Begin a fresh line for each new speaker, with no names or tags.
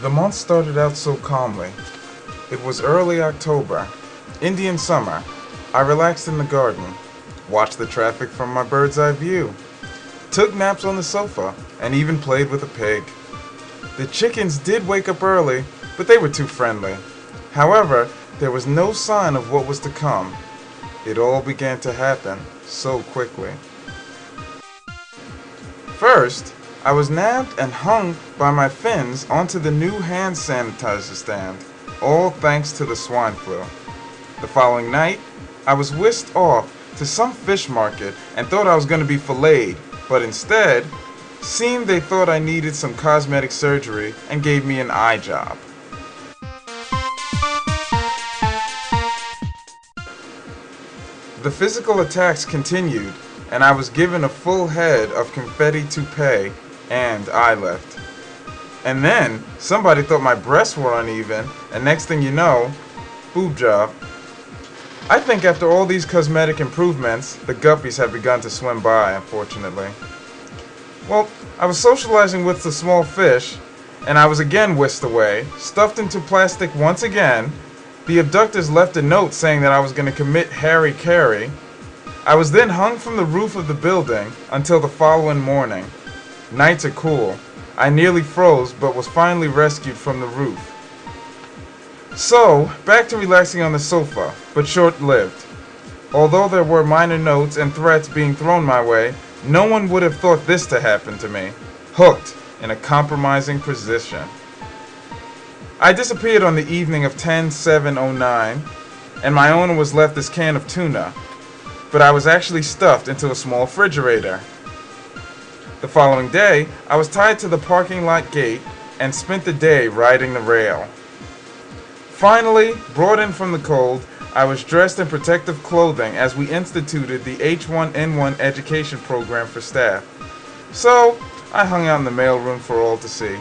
The month started out so calmly. It was early October, Indian summer. I relaxed in the garden, watched the traffic from my bird's eye view, took naps on the sofa, and even played with a pig. The chickens did wake up early, but they were too friendly. However, there was no sign of what was to come. It all began to happen so quickly. First, I was nabbed and hung by my fins onto the new hand sanitizer stand, all thanks to the swine flu. The following night, I was whisked off to some fish market and thought I was going to be filleted, but instead, seemed they thought I needed some cosmetic surgery and gave me an eye job. The physical attacks continued, and I was given a full head of confetti toupee and eye lift. And then, somebody thought my breasts were uneven, and next thing you know, boob job. I think after all these cosmetic improvements, the guppies have begun to swim by, unfortunately. Well, I was socializing with the small fish, and I was again whisked away, stuffed into plastic once again. The abductors left a note saying that I was going to commit harry-carry. I was then hung from the roof of the building until the following morning. Nights are cool. I nearly froze, but was finally rescued from the roof. So, back to relaxing on the sofa, but short-lived. Although there were minor notes and threats being thrown my way, no one would have thought this to happen to me. Hooked in a compromising position. I disappeared on the evening of 10/7/09, and my owner was left this can of tuna, but I was actually stuffed into a small refrigerator. The following day, I was tied to the parking lot gate and spent the day riding the rail. Finally, brought in from the cold, I was dressed in protective clothing as we instituted the H1N1 education program for staff. So, I hung out in the mailroom for all to see.